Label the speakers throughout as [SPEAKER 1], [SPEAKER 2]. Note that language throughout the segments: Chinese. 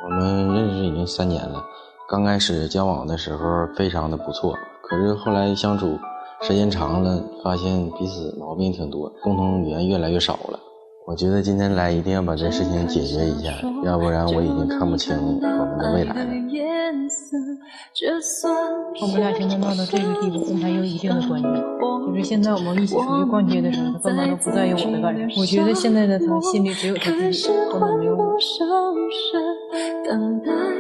[SPEAKER 1] 我们认识已经3年了，刚开始交往的时候非常的不错，可是后来相处时间长了，发现彼此毛病挺多，共同语言越来越少了。我觉得今天来一定要把这事情解决一下，要不然我已经看不清我们的未来了。
[SPEAKER 2] 我们俩现在闹到这个地步，跟他有一定的关系。就是现在我们一起出去逛街的时候，他根本都不在意我的感受。我觉得现在的他心里只有他自己，根本没有我。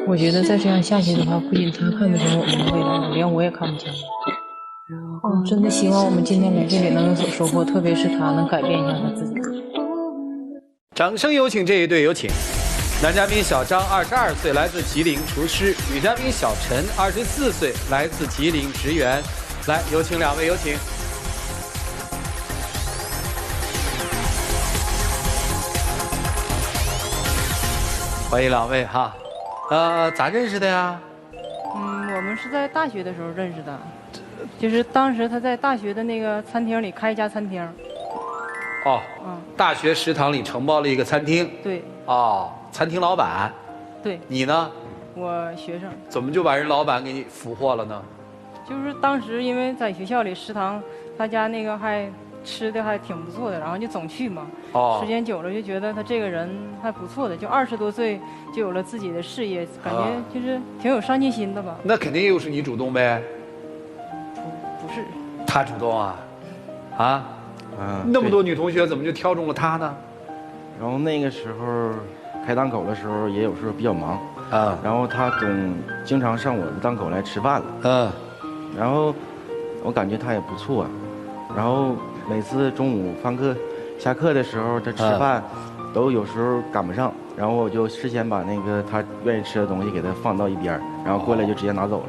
[SPEAKER 2] 我觉得再这样下去的话，不仅他看不清我们的未来了，连我也看不清了。我真的希望我们今天来这里能有所收获，特别是他能改变一下他自己。
[SPEAKER 3] 掌声有请这一对，有请。男嘉宾小张22岁，来自吉林厨师；女嘉宾小陈24岁，来自吉林职员。来，有请2位，有请。欢迎2位哈。咋认识的呀？
[SPEAKER 2] 我们是在大学的时候认识的，就是当时他在大学的那个餐厅里开一家餐厅。
[SPEAKER 3] 哦，大学食堂里承包了一个餐厅。
[SPEAKER 2] 对。
[SPEAKER 3] 哦，餐厅老板。对。你呢？
[SPEAKER 2] 我学生。
[SPEAKER 3] 怎么就把人老板给你俘获了呢？
[SPEAKER 2] 就是当时因为在学校里食堂，他家那个还吃的还挺不错的，然后就总去嘛。哦。时间久了就觉得他这个人还不错的，就20多岁就有了自己的事业，感觉就是挺有上进心的吧。
[SPEAKER 3] 那肯定又是你主动呗？
[SPEAKER 2] 不是。
[SPEAKER 3] 他主动啊？啊？那么多女同学怎么就挑中了他呢？
[SPEAKER 1] 然后那个时候开档口的时候也有时候比较忙啊，然后他经常上我的档口来吃饭了，然后我感觉他也不错，然后每次中午下课的时候他吃饭都有时候赶不上，然后我就事先把那个他愿意吃的东西给他放到一边，然后过来就直接拿走了，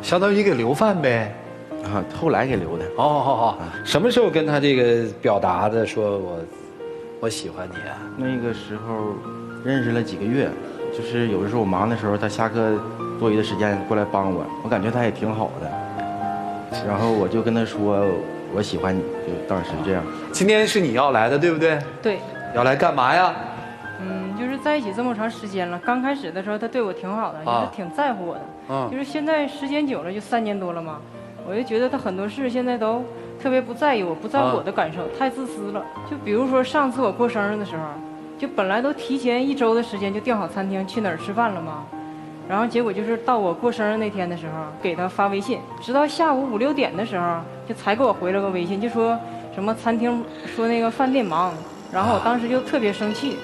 [SPEAKER 3] 相当于给留饭呗。
[SPEAKER 1] 后来给留的。
[SPEAKER 3] 好，什么时候跟他这个表达的说我喜欢你啊？
[SPEAKER 1] 那个时候认识了几个月，就是有的时候我忙的时候，他下课多余的时间过来帮我，我感觉他也挺好的，然后我就跟他说我喜欢你，就当时这样。
[SPEAKER 3] 今天是你要来的对不对？
[SPEAKER 2] 对。
[SPEAKER 3] 要来干嘛呀？
[SPEAKER 2] 就是在一起这么长时间了，刚开始的时候他对我挺好的，也是挺在乎我的，就是现在时间久了，就3年多了嘛。我就觉得他很多事现在都特别不在意我，不在乎我的感受，太自私了。就比如说上次我过生日的时候，就本来都提前1周的时间就订好餐厅去哪儿吃饭了嘛，然后结果就是到我过生日那天的时候给他发微信，直到下午5、6点的时候就才给我回了个微信，就说什么餐厅说那个饭店忙，然后我当时就特别生气。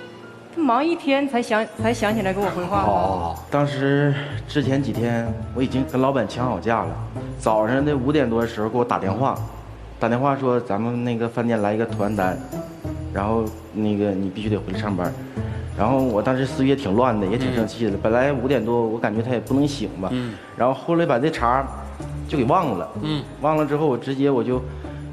[SPEAKER 2] 他忙1天才想起来给我回话。
[SPEAKER 1] 当时之前几天我已经跟老板请好假了，早上的5点多的时候给我打电话说咱们那个饭店来一个图案单，然后那个你必须得回来上班。然后我当时思绪也挺乱的，也挺生气的。本来5点多我感觉他也不能醒吧，然后后来把这茬就给忘了。忘了之后我直接就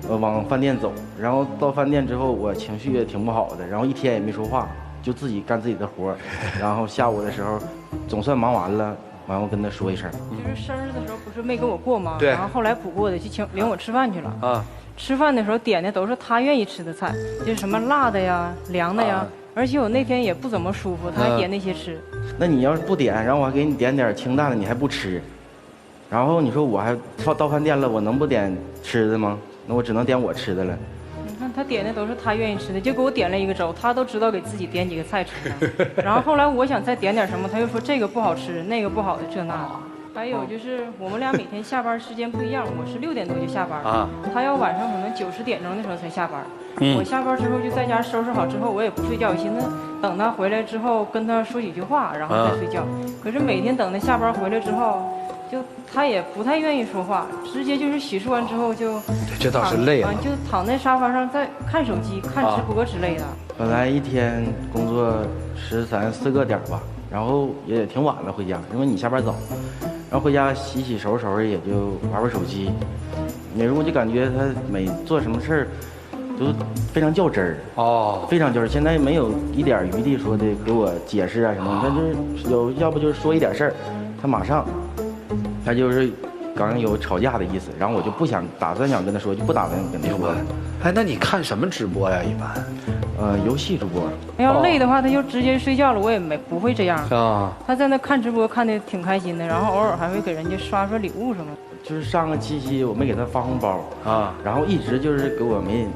[SPEAKER 1] 往饭店走，然后到饭店之后我情绪也挺不好的，然后1天也没说话。就自己干自己的活，然后下午的时候总算忙完了，完我跟他说一声。
[SPEAKER 2] 就是生日的时候不是没跟我过吗？
[SPEAKER 3] 对。
[SPEAKER 2] 然后后来补过的就领我吃饭去了。吃饭的时候点的都是他愿意吃的菜，就是什么辣的呀、凉的呀。而且我那天也不怎么舒服，他还点那些吃。
[SPEAKER 1] 那你要是不点，然后我还给你点点清淡的，你还不吃，然后你说我还到饭店了，我能不点吃的吗？那我只能点我吃的了。
[SPEAKER 2] 他点的都是他愿意吃的，就给我点了一个粥，他都知道给自己点几个菜吃的。然后后来我想再点点什么，他又说这个不好吃，那个不好的，这那的。还有就是我们俩每天下班时间不一样，我是6点多就下班，他要晚上可能9、10点钟的时候才下班。我下班之后就在家收拾好之后，我也不睡觉，我寻思等他回来之后跟他说几句话，然后再睡觉。可是每天等他下班回来之后，就他也不太愿意说话，直接就是洗漱完之后就
[SPEAKER 3] 这倒是累了，
[SPEAKER 2] 就躺在沙发上在看手机、看直播之类的。
[SPEAKER 1] 本来一天工作13、14个点吧，然后也挺晚了回家，因为你下班早，然后回家洗收拾也就玩手机。那时候我就感觉他每做什么事儿都非常较真儿，非常较真儿。现在没有一点余地说的给我解释啊什么，他就是要不就是说一点事儿，他马上。他就是刚有吵架的意思，然后我就不打算想跟他说，就不打算跟他说了。
[SPEAKER 3] 那你看什么直播呀？一般？
[SPEAKER 1] 游戏主播。
[SPEAKER 2] 要累的话，他就直接睡觉了，我也不会这样。
[SPEAKER 3] 啊。
[SPEAKER 2] 他在那看直播看的挺开心的，然后偶尔还会给人家刷礼物什么的。
[SPEAKER 1] 就是上个七夕我没给他发红包
[SPEAKER 3] 啊，
[SPEAKER 1] 然后一直就是给我没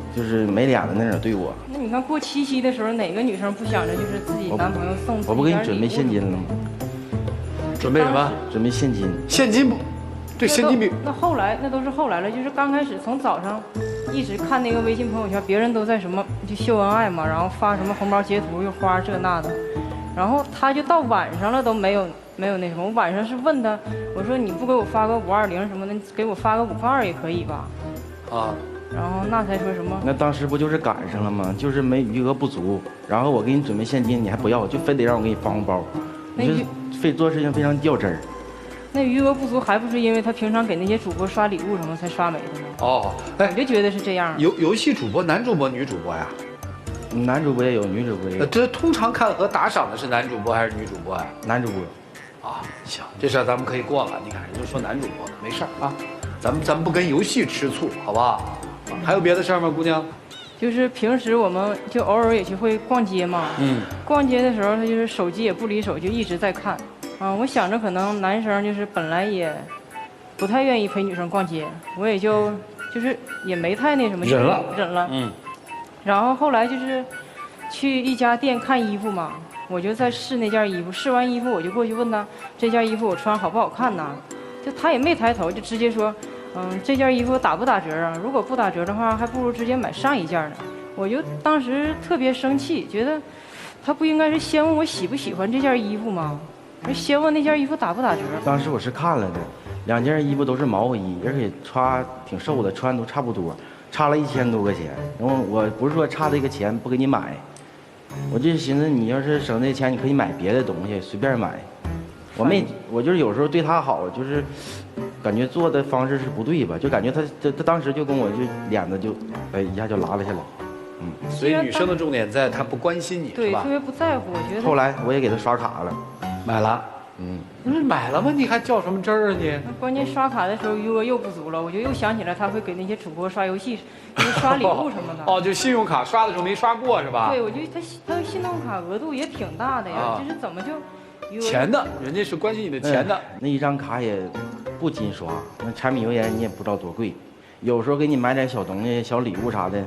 [SPEAKER 1] 脸的那种对我。
[SPEAKER 2] 那你看过七夕的时候，哪个女生不想着就是自己男朋友送自己
[SPEAKER 1] 我不给你准备
[SPEAKER 2] 点礼物
[SPEAKER 1] 现金了吗？
[SPEAKER 3] 准备什么？
[SPEAKER 1] 准备现金。
[SPEAKER 3] 现金不？对，现金比。
[SPEAKER 2] 那后来那都是后来了，就是刚开始从早上一直看那个微信朋友圈，别人都在什么就秀恩爱嘛，然后发什么红包截图又花这那的，然后他就到晚上了都没有那什么。我晚上是问他，我说你不给我发个520什么的，你给我发个502也可以吧？啊。然后那才说什么？
[SPEAKER 1] 那当时不就是赶上了吗？就是没余额不足，然后我给你准备现金，你还不要，就非得让我给你发红包，你这非做事情非常较真儿。
[SPEAKER 2] 那余额不足还不是因为他平常给那些主播刷礼物什么才刷没的吗？
[SPEAKER 3] 哦，哎，
[SPEAKER 2] 我就觉得是这样。
[SPEAKER 3] 游戏主播，男主播、女主播呀？
[SPEAKER 1] 男主播也有，女主播也有。
[SPEAKER 3] 这通常看和打赏的是男主播还是女主播呀？
[SPEAKER 1] 男主播。
[SPEAKER 3] 啊，行，这事儿咱们可以过了。你看，人家说男主播呢，没事儿啊，咱们不跟游戏吃醋，好不好？还有别的事儿吗，姑娘？
[SPEAKER 2] 就是平时我们就偶尔也去会逛街嘛。逛街的时候，他就是手机也不离手，就一直在看。我想着可能男生就是本来也不太愿意陪女生逛街，我也就是也没太那什么，忍了。然后后来就是去一家店看衣服嘛，我就在试那件衣服，试完衣服我就过去问他这件衣服我穿好不好看呢？就他也没抬头，就直接说，这件衣服打不打折啊？如果不打折的话，还不如直接买上一件呢。我就当时特别生气，觉得他不应该是先问我喜不喜欢这件衣服吗？先问那件衣服打不打折？
[SPEAKER 1] 当时我是看了的，2件衣服都是毛衣，而且穿挺瘦的，穿都差不多，差了1000多块钱。然后我不是说差这个钱不给你买，我就寻思你要是省这钱，你可以买别的东西，随便买。我就是有时候对他好，就是感觉做的方式是不对吧？就感觉他当时就跟我就脸子就一下就拉了下来。
[SPEAKER 3] 所以女生的重点在她不关心你，
[SPEAKER 2] 对，特别不在乎。我觉得
[SPEAKER 1] 后来我也给他刷卡了。
[SPEAKER 3] 买了，不是买了吗？你还较什么真儿啊你？
[SPEAKER 2] 那关键刷卡的时候余额又不足了，我就又想起来他会给那些主播刷游戏，就是刷礼物什么的。
[SPEAKER 3] 就信用卡刷的时候没刷过是吧？
[SPEAKER 2] 对，我觉得他的信用卡额度也挺大的呀，就是怎么就余额
[SPEAKER 3] 钱的，人家是关心你的钱的。
[SPEAKER 1] 那一张卡也不禁刷，那柴米油盐你也不知道多贵，有时候给你买点小东西、小礼物啥的，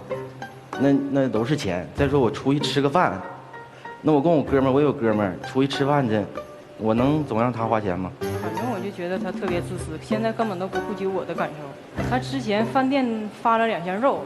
[SPEAKER 1] 那都是钱。再说我出去吃个饭。那我跟我哥们儿，我有哥们儿出去吃饭去，我能总让他花钱吗？
[SPEAKER 2] 反正我就觉得他特别自私，现在根本都不顾及我的感受。他之前饭店发了2箱肉，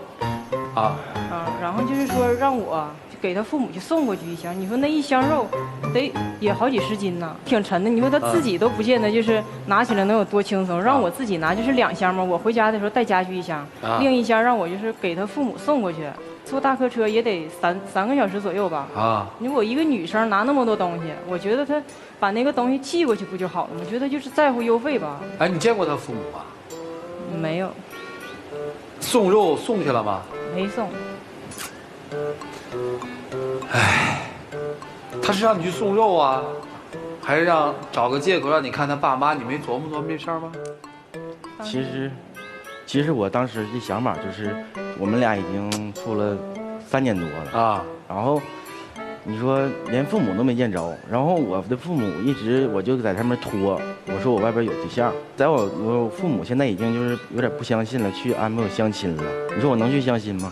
[SPEAKER 2] 然后就是说让我给他父母去送过去1箱。你说那1箱肉得也好几十斤呢，挺沉的。你说他自己都不见得就是拿起来能有多轻松，让我自己拿就是2箱嘛。我回家的时候带家具1箱，另1箱让我就是给他父母送过去。坐大客车也得3个小时左右吧。如果一个女生拿那么多东西，我觉得她把那个东西寄过去不就好了吗？我觉得就是在乎邮费吧。
[SPEAKER 3] 哎，你见过他父母吗？
[SPEAKER 2] 没有。
[SPEAKER 3] 送肉送去了吗？
[SPEAKER 2] 没送。
[SPEAKER 3] 哎，他是让你去送肉啊，还是找个借口让你看他爸妈？你没琢磨琢磨这事儿吗？
[SPEAKER 1] 其实我当时的想法就是，我们俩已经处了3年多了然后你说连父母都没见着，然后我的父母一直我就在他们拖，我说我外边有对象，我父母现在已经就是有点不相信了，去安排我相亲了。你说我能去相亲吗？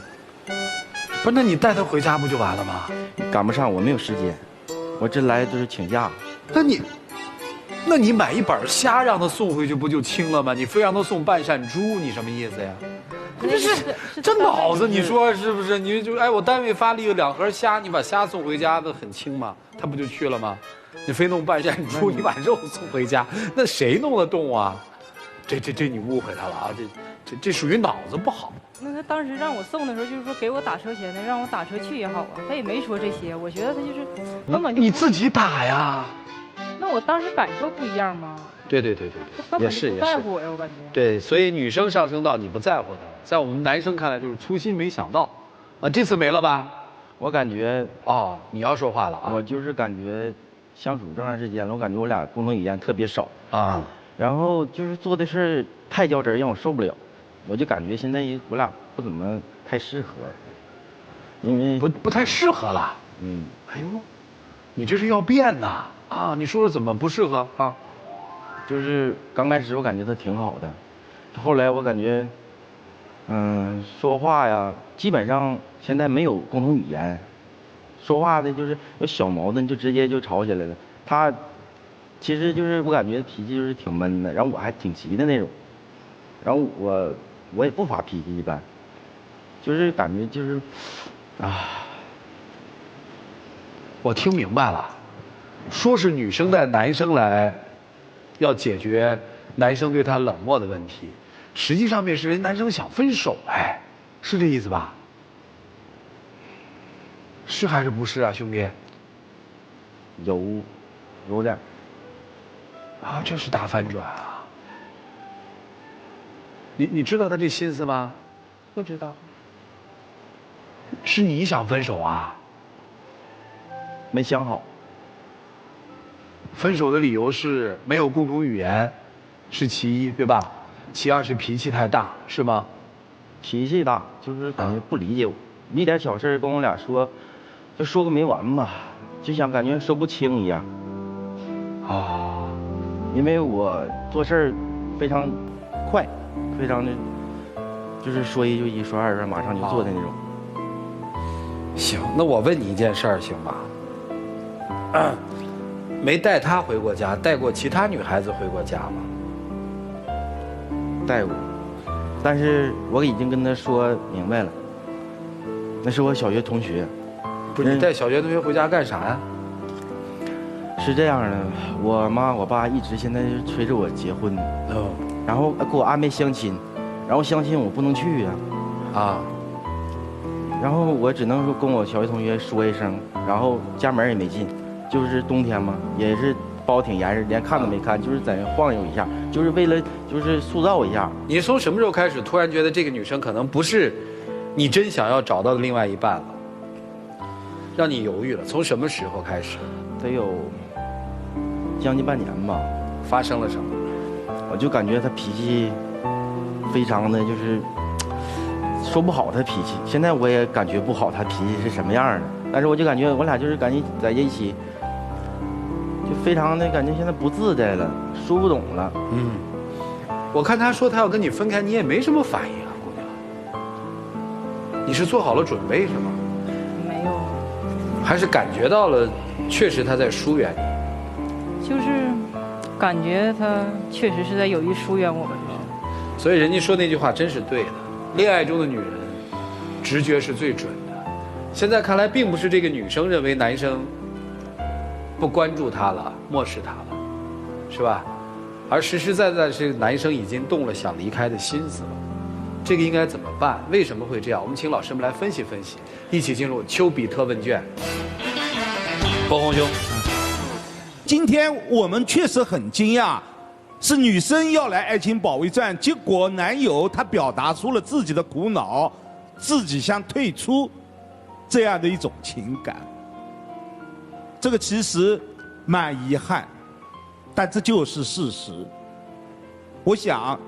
[SPEAKER 3] 不是，那你带他回家不就完了吗？
[SPEAKER 1] 赶不上，我没有时间，我这来都是请假。
[SPEAKER 3] 那你买一板虾让他送回去不就清了吗？你非让他送半扇猪，你什么意思呀？这脑子，你说是不是？你就我单位发力了2盒虾，你把虾送回家，那很轻嘛，他不就去了吗？你非弄半扇猪，你把肉送回家，那谁弄得动啊？这你误会他了啊！这属于脑子不好。
[SPEAKER 2] 那他当时让我送的时候，就是说给我打车钱的，让我打车去也好啊，他也没说这些。我觉得他就是根本就
[SPEAKER 3] 你自己打呀。
[SPEAKER 2] 那我当时感受不一样吗？
[SPEAKER 3] 对，也是
[SPEAKER 2] 不在乎我呀，我感觉。
[SPEAKER 3] 对，所以女生上升到你不在乎她，在我们男生看来就是粗心没想到，这次没了吧？
[SPEAKER 1] 我感觉
[SPEAKER 3] 你要说话了啊！
[SPEAKER 1] 我就是感觉相处这段时间了，我感觉我俩共同语言特别少然后就是做的事儿太较真，让我受不了，我就感觉现在我俩不怎么太适合。因为
[SPEAKER 3] 不太适合了。哎呦，你这是要变呐啊！你说说怎么不适合啊？
[SPEAKER 1] 就是刚开始我感觉他挺好的，后来我感觉，说话呀，基本上现在没有共同语言，说话的就是有小矛盾就直接就吵起来了。他其实就是我感觉脾气就是挺闷的，然后我还挺急的那种，然后我也不发脾气一般，就是感觉就是
[SPEAKER 3] 我听明白了，说是女生带男生来，要解决男生对她冷漠的问题，实际上面是人男生想分手，哎，是这意思吧？是还是不是啊，兄弟？
[SPEAKER 1] 有点
[SPEAKER 3] 啊，这是大反转啊！你知道他这心思吗？
[SPEAKER 1] 不知道，
[SPEAKER 3] 是你想分手啊？
[SPEAKER 1] 没想好。
[SPEAKER 3] 分手的理由是没有共同语言，是其一，对吧？其二是脾气太大，是吗？
[SPEAKER 1] 脾气大，就是感觉不理解我，一点小事跟我俩说，就说个没完吧，就想感觉说不清一样。因为我做事儿非常快，非常的，就是说一就一，说二就二，马上就做的那种。
[SPEAKER 3] 行，那我问你一件事儿，行吧？没带她回过家，带过其他女孩子回过家吗？
[SPEAKER 1] 带过，但是我已经跟她说明白了，那是我小学同学。
[SPEAKER 3] 不是你带小学同学回家干啥呀？
[SPEAKER 1] 是这样的，我妈我爸一直现在就催着我结婚，然后给我安排相亲，然后相亲我不能去呀，然后我只能说跟我小学同学说一声，然后家门也没进，就是冬天嘛，也是包挺严实，连看都没看，就是在那晃悠一下，就是为了就是塑造一下。
[SPEAKER 3] 你从什么时候开始突然觉得这个女生可能不是你真想要找到的另外一半了，让你犹豫了？从什么时候开始？
[SPEAKER 1] 得有将近半年吧。
[SPEAKER 3] 发生了什么？
[SPEAKER 1] 我就感觉他脾气非常的就是说不好他脾气，现在我也感觉不好他脾气是什么样的，但是我就感觉我俩就是感觉在一起就非常的感觉现在不自在了，说不懂了。
[SPEAKER 3] 我看他说他要跟你分开，你也没什么反应啊，姑娘。你是做好了准备是吗？
[SPEAKER 2] 没有，
[SPEAKER 3] 还是感觉到了，确实他在疏远你？
[SPEAKER 2] 就是感觉他确实是在有意疏远我们。
[SPEAKER 3] 所以人家说那句话真是对的，恋爱中的女人，直觉是最准的。现在看来，并不是这个女生认为男生不关注她了，漠视她了，是吧？而实实在在是男生已经动了想离开的心思了。这个应该怎么办？为什么会这样？我们请老师们来分析分析，一起进入丘比特问卷。包红兄，
[SPEAKER 4] 今天我们确实很惊讶，是女生要来爱情保卫战，结果男友他表达出了自己的苦恼，自己想退出这样的一种情感。这个其实蛮遗憾，但这就是事实。我想，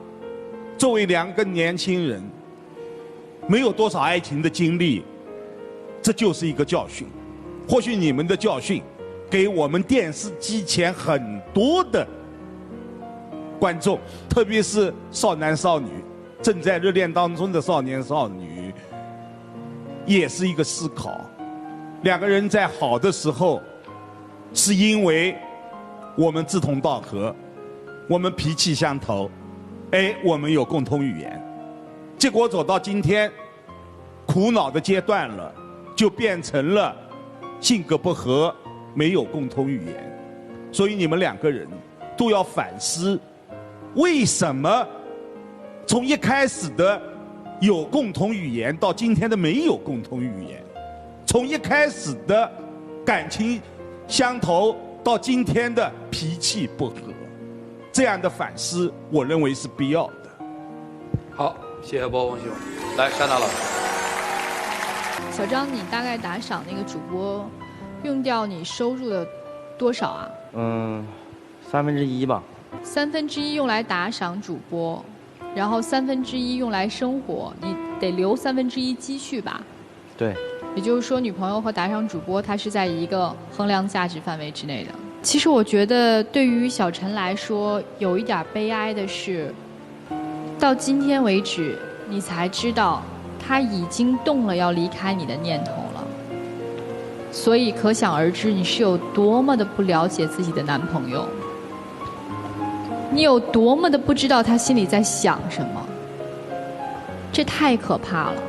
[SPEAKER 4] 作为两个年轻人，没有多少爱情的经历，这就是一个教训。或许你们的教训，给我们电视机前很多的观众，特别是少男少女，正在热恋当中的少年少女，也是一个思考。两个人在好的时候，是因为我们志同道合，我们脾气相投，我们有共同语言。结果走到今天，苦恼的阶段了，就变成了性格不合，没有共同语言。所以你们两个人都要反思，为什么从一开始的有共同语言到今天的没有共同语言，从一开始的感情相投到今天的脾气不合，这样的反思我认为是必要的。
[SPEAKER 3] 好，谢谢包红兄。来，珊娜老师。
[SPEAKER 5] 小张，你大概打赏那个主播，用掉你收入的多少啊
[SPEAKER 1] 1/3吧。
[SPEAKER 5] 1/3用来打赏主播，然后1/3用来生活，你得留1/3积蓄吧？
[SPEAKER 1] 对。
[SPEAKER 5] 也就是说，女朋友和打赏主播，她是在一个衡量价值范围之内的。其实我觉得，对于小陈来说，有一点悲哀的是，到今天为止，你才知道他已经动了要离开你的念头了。所以可想而知，你是有多么的不了解自己的男朋友，你有多么的不知道他心里在想什么。这太可怕了。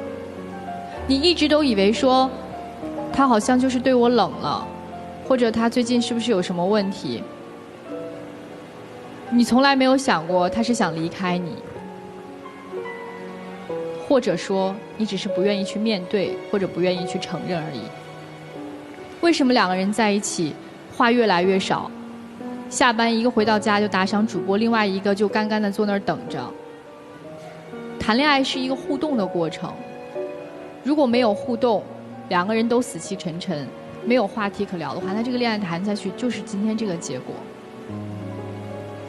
[SPEAKER 5] 你一直都以为说，他好像就是对我冷了，或者他最近是不是有什么问题？你从来没有想过他是想离开你，或者说你只是不愿意去面对，或者不愿意去承认而已。为什么两个人在一起，话越来越少，下班一个回到家就打赏主播，另外一个就干干的坐那儿等着？谈恋爱是一个互动的过程。如果没有互动，两个人都死气沉沉，没有话题可聊的话，那这个恋爱谈下去就是今天这个结果。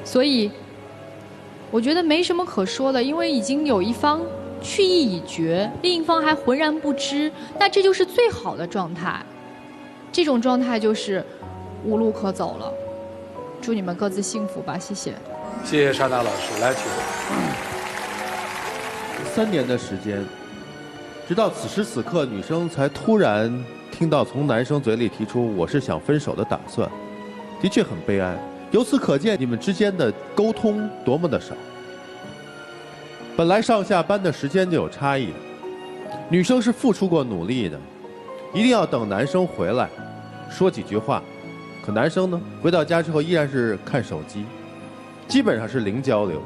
[SPEAKER 5] 所以，我觉得没什么可说的，因为已经有一方去意已决，另一方还浑然不知，那这就是最好的状态。这种状态就是无路可走了。祝你们各自幸福吧，谢谢。
[SPEAKER 3] 谢谢莎娜老师，来请。
[SPEAKER 6] 3年的时间。直到此时此刻，女生才突然听到从男生嘴里提出我是想分手的打算，的确很悲哀。由此可见，你们之间的沟通多么的少。本来上下班的时间就有差异的，女生是付出过努力的，一定要等男生回来，说几句话。可男生呢，回到家之后依然是看手机，基本上是零交流。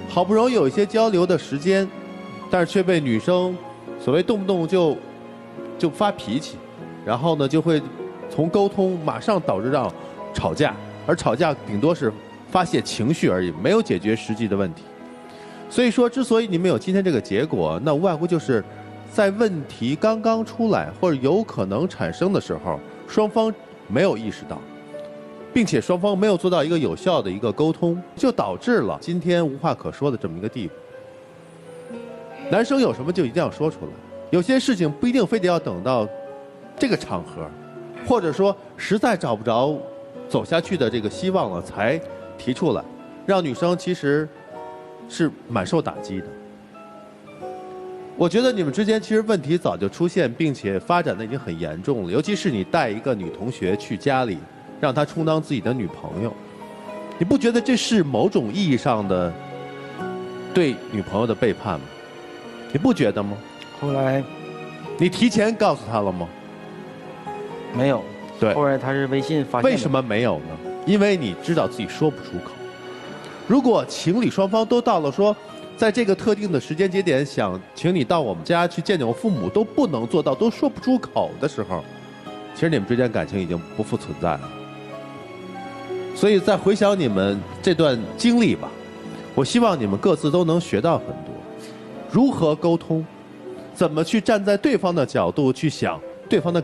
[SPEAKER 6] 好不容易有一些交流的时间，但是却被女生所谓动不动就发脾气，然后呢就会从沟通马上导致到吵架，而吵架顶多是发泄情绪而已，没有解决实际的问题。所以说，之所以你们有今天这个结果，那无外乎就是在问题刚刚出来或者有可能产生的时候，双方没有意识到，并且双方没有做到一个有效的一个沟通，就导致了今天无话可说的这么一个地步。男生有什么就一定要说出来，有些事情不一定非得要等到这个场合，或者说实在找不着走下去的这个希望了才提出来，让女生其实是蛮受打击的。我觉得你们之间其实问题早就出现，并且发展的已经很严重了，尤其是你带一个女同学去家里，让她充当自己的女朋友，你不觉得这是某种意义上的对女朋友的背叛吗？你不觉得吗？
[SPEAKER 1] 后来
[SPEAKER 6] 你提前告诉他了吗？
[SPEAKER 1] 没有。
[SPEAKER 6] 对。
[SPEAKER 1] 后来他是微信发现的。
[SPEAKER 6] 为什么没有呢？因为你知道自己说不出口。如果情侣双方都到了说，在这个特定的时间节点想请你到我们家去见见我父母都不能做到，都说不出口的时候，其实你们之间感情已经不复存在了。所以再回想你们这段经历吧，我希望你们各自都能学到很多。如何沟通，怎么去站在对方的角度去想对方的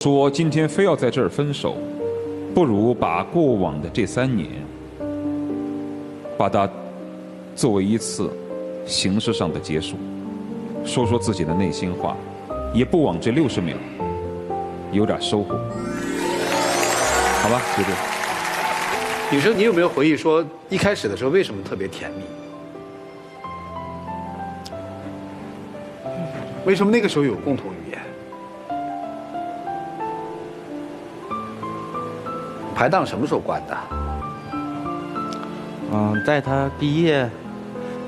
[SPEAKER 7] 说今天非要在这儿分手，不如把过往的这3年，把它作为一次形式上的结束，说说自己的内心话，也不枉这60秒有点收获，好吧，就这样。
[SPEAKER 3] 女生，你有没有回忆说一开始的时候为什么特别甜蜜？为什么那个时候有共同语言？排档什么时候关的？
[SPEAKER 1] 在他毕业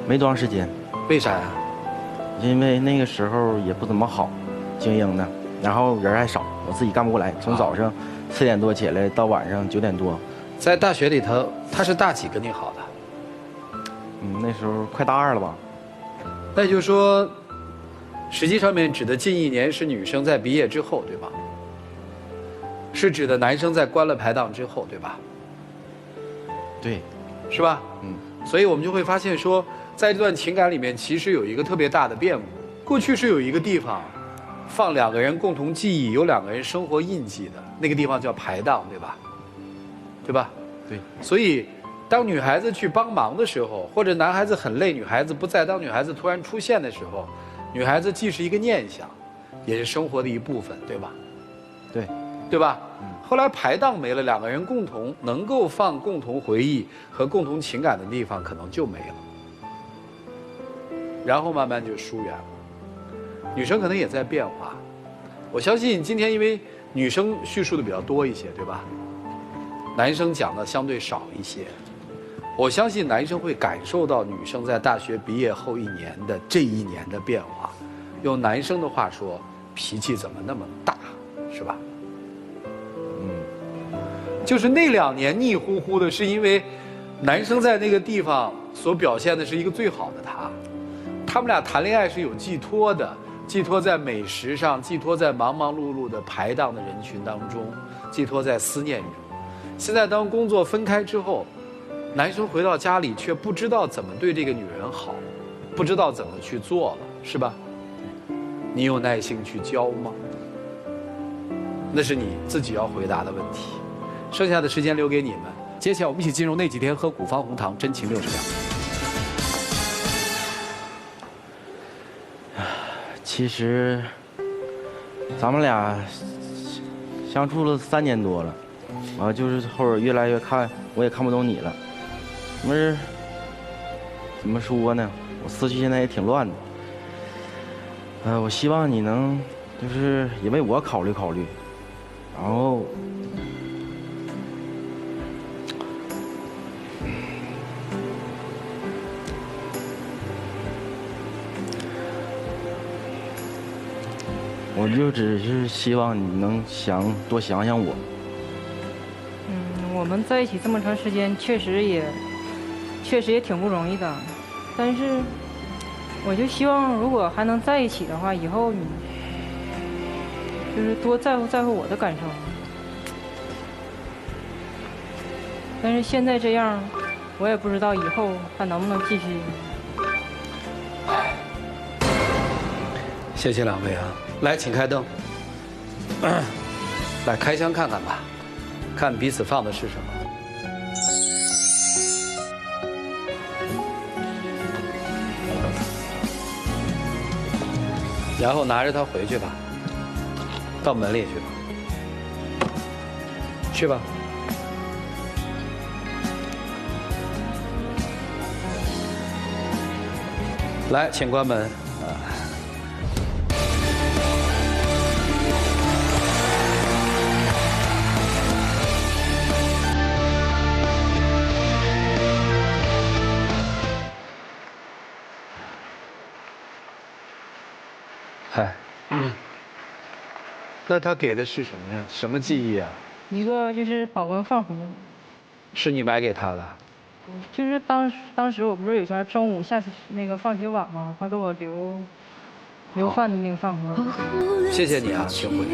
[SPEAKER 1] 没多长时间。
[SPEAKER 3] 为啥呀？
[SPEAKER 1] 因为那个时候也不怎么好，经营的，然后人还少，我自己干不过来，从早上4点多起来到晚上9点多。
[SPEAKER 3] 在大学里头，他是大几跟你好的？
[SPEAKER 1] 那时候快大2了吧。
[SPEAKER 3] 那就是说，实际上面指的近1年是女生在毕业之后，对吧？是指的男生在关了排档之后，对吧？
[SPEAKER 1] 对，
[SPEAKER 3] 是吧？所以我们就会发现说，在这段情感里面，其实有一个特别大的变故。过去是有一个地方，放2个人共同记忆、有2个人生活印记的那个地方叫排档，对吧？对吧？
[SPEAKER 1] 对。
[SPEAKER 3] 所以，当女孩子去帮忙的时候，或者男孩子很累，女孩子不在，当女孩子突然出现的时候，女孩子既是一个念想，也是生活的一部分，对吧？
[SPEAKER 1] 对。
[SPEAKER 3] 对吧？后来排档没了，2个人共同能够放共同回忆和共同情感的地方可能就没了，然后慢慢就疏远了。女生可能也在变化，我相信今天因为女生叙述的比较多一些，对吧？男生讲的相对少一些，我相信男生会感受到女生在大学毕业后1年的这1年的变化。用男生的话说，脾气怎么那么大，是吧？就是那2年腻乎乎的，是因为男生在那个地方所表现的是一个最好的他，他们俩谈恋爱是有寄托的，寄托在美食上，寄托在忙忙碌碌的排档的人群当中，寄托在思念中。现在当工作分开之后，男生回到家里却不知道怎么对这个女人好，不知道怎么去做了，是吧？你有耐心去教吗？那是你自己要回答的问题。剩下的时间留给你们。接下来我们一起进入那几天喝古方红糖真情60秒。
[SPEAKER 1] 其实，咱们俩相处了3年多了，就是后边越来越看，我也看不懂你了。怎么说呢？我思绪现在也挺乱的。我希望你能，就是也为我考虑考虑，然后。我就只是希望你能多想想我。
[SPEAKER 2] 我们在一起这么长时间，确实也挺不容易的。但是，我就希望如果还能在一起的话，以后你就是多在乎我的感受。但是现在这样，我也不知道以后还能不能继续。
[SPEAKER 3] 谢谢2位啊。来，请开灯。来开箱看看吧，看彼此放的是什么。然后拿着它回去吧，到门里去吧，去吧。来，请关门。嗨，那他给的是什么呀？什么记忆啊？
[SPEAKER 2] 一个就是保温饭盒，
[SPEAKER 3] 是你买给他的？
[SPEAKER 2] 就是当时我不是有天中午那个放学晚吗？他给我留饭的那个饭盒。
[SPEAKER 3] 谢谢你啊，请回。